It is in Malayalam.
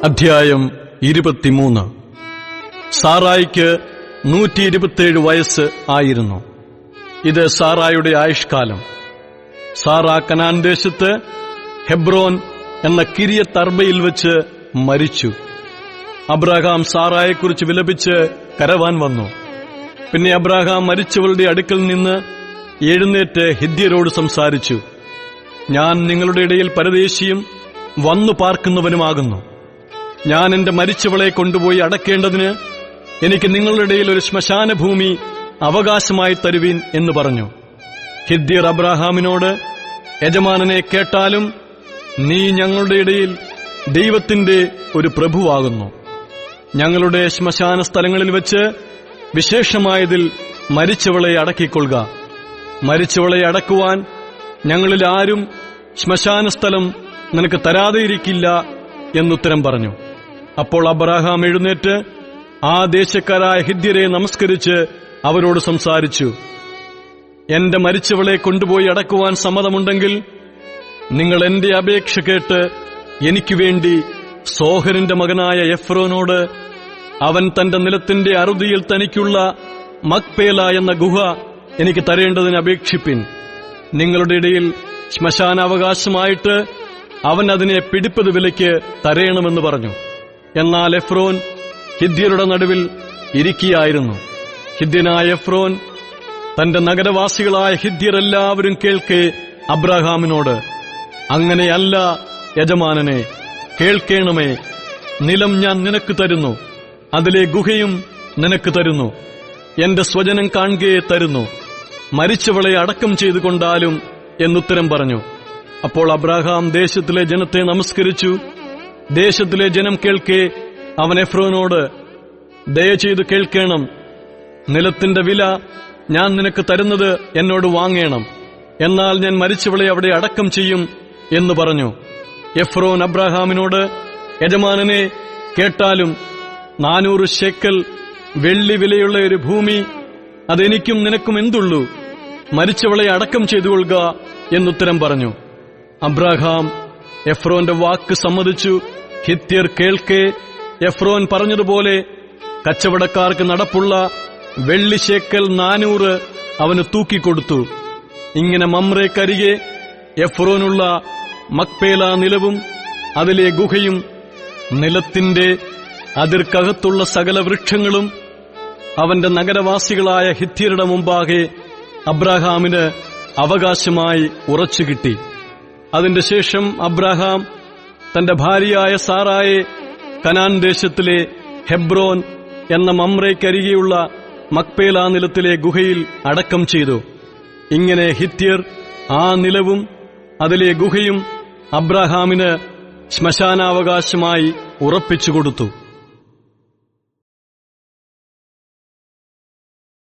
അധ്യായം 23. സാറായിക്ക് 127 വയസ്സ് ആയിരുന്നു. ഇത് സാറായുടെ ആയുഷ്കാലം. സാറാ കനാൻ ദേശത്ത് ഹെബ്രോൻ എന്ന കിര്യത്ത് അർബയിൽ വെച്ച് മരിച്ചു. അബ്രാഹാം സാറായെക്കുറിച്ച് വിലപിച്ച് കരവാൻ വന്നു. പിന്നെ അബ്രാഹാം മരിച്ചവളുടെ അടുക്കൽ നിന്ന് എഴുന്നേറ്റ് ഹിദ്യരോട് സംസാരിച്ചു. ഞാൻ നിങ്ങളുടെ ഇടയിൽ പരദേശിയും വന്നു പാർക്കുന്നവനുമാകുന്നു. ഞാൻ എന്റെ മരിച്ചവളെ കൊണ്ടുപോയി അടക്കേണ്ടതിന് എനിക്ക് നിങ്ങളുടെ ഇടയിൽ ഒരു ശ്മശാന ഭൂമി അവകാശമായി തരുവീൻ എന്ന് പറഞ്ഞു. ഹിദ്യർ അബ്രാഹാമിനോട്, യജമാനനെ കേട്ടാലും നീ ഞങ്ങളുടെ ഇടയിൽ ദൈവത്തിന്റെ ഒരു പ്രഭുവാകുന്നു. ഞങ്ങളുടെ ശ്മശാന സ്ഥലങ്ങളിൽ വെച്ച് വിശേഷമായതിൽ മരിച്ചവളെ അടക്കിക്കൊള്ളുക. മരിച്ചവളെ അടക്കുവാൻ ഞങ്ങളിൽ ആരും ശ്മശാന സ്ഥലം നിനക്ക് തരാതെയിരിക്കില്ല എന്നുത്തരം പറഞ്ഞു. അപ്പോൾ അബ്രാഹാം എഴുന്നേറ്റ് ആ ദേശക്കാരായ ഹിദ്യരെ നമസ്കരിച്ച് അവരോട് സംസാരിച്ചു. എന്റെ മരിച്ചവളെ കൊണ്ടുപോയി അടക്കുവാൻ സമ്മതമുണ്ടെങ്കിൽ നിങ്ങൾ എന്റെ അപേക്ഷ കേട്ട് എനിക്കുവേണ്ടി സോഹരിന്റെ മകനായ എഫ്രോനോട് അവൻ തന്റെ നിലത്തിന്റെ അറുതിയിൽ തനിക്കുള്ള മക്പേല എന്ന ഗുഹ എനിക്ക് തരേണ്ടതിന് അപേക്ഷിപ്പിൻ. നിങ്ങളുടെ ഇടയിൽ ശ്മശാനാവകാശമായിട്ട് അവൻ അതിനെ പിടിപ്പത് വിലയ്ക്ക് തരയണമെന്ന് പറഞ്ഞു. എന്നാൽ എഫ്രോൻ ഹിദ്യരുടെ നടുവിൽ ഇരിക്കുകയായിരുന്നു. ഹിദ്യനായ എഫ്രോൻ തന്റെ നഗരവാസികളായ ഹിദ്യരെല്ലാവരും കേൾക്കെ അബ്രാഹാമിനോട്, അങ്ങനെയല്ല യജമാനനെ, കേൾക്കേണമേ. നിലം ഞാൻ നിനക്ക് തരുന്നു, അതിലെ ഗുഹയും നിനക്ക് തരുന്നു. എന്റെ സ്വജനം കാണുകയെ തരുന്നു. മരിച്ചവളെ അടക്കം ചെയ്തുകൊണ്ടാലും എന്നുത്തരം പറഞ്ഞു. അപ്പോൾ അബ്രാഹാം ദേശത്തിലെ ജനത്തെ നമസ്കരിച്ചു. ദേശത്തിലെ ജനം കേൾക്കെ അവൻ എഫ്രോനോട്, ദയചെയ്ത് കേൾക്കണം. നിലത്തിന്റെ വില ഞാൻ നിനക്ക് തരുന്നത് എന്നോട് വാങ്ങേണം. എന്നാൽ ഞാൻ മരിച്ചവളെ അവിടെ അടക്കം ചെയ്യും എന്ന് പറഞ്ഞു. എഫ്രോൻ അബ്രാഹാമിനോട്, യജമാനനെ കേട്ടാലും 400 ശേക്കൽ വെള്ളി വിലയുള്ള ഒരു ഭൂമി അതെനിക്കും നിനക്കും എന്തുള്ളൂ? മരിച്ചവളെ അടക്കം ചെയ്തുകൊള്ളുക എന്നുത്തരം പറഞ്ഞു. അബ്രാഹാം എഫ്രോന്റെ വാക്ക് സമ്മതിച്ചു. ഹിത്യർ കേൾക്കെ എഫ്രോൻ പറഞ്ഞതുപോലെ കച്ചവടക്കാർക്ക് നടപ്പുള്ള വെള്ളി ശേക്കൽ 400 അവന് തൂക്കിക്കൊടുത്തു. ഇങ്ങനെ മമ്രേക്കരികെ എഫ്രോനുള്ള മക്പേല നിലവും അതിലെ ഗുഹയും നിലത്തിന്റെ അതിർക്കകത്തുള്ള സകല വൃക്ഷങ്ങളും അവന്റെ നഗരവാസികളായ ഹിത്യരുടെ മുമ്പാകെ അബ്രാഹാമിന് അവകാശമായി ഉറച്ചുകിട്ടി. അതിന്റെ ശേഷം അബ്രാഹാം തന്റെ ഭാര്യയായ സാറായെ കനാൻ ദേശത്തിലെ ഹെബ്രോൻ എന്ന മമ്രേക്കരികെയുള്ള മക്പേല നിലത്തിലെ ഗുഹയിൽ അടക്കം ചെയ്തു. ഇങ്ങനെ ഹിത്യർ ആ നിലവും അതിലെ ഗുഹയും അബ്രാഹാമിന് ശ്മശാനാവകാശമായി ഉറപ്പിച്ചുകൊടുത്തു.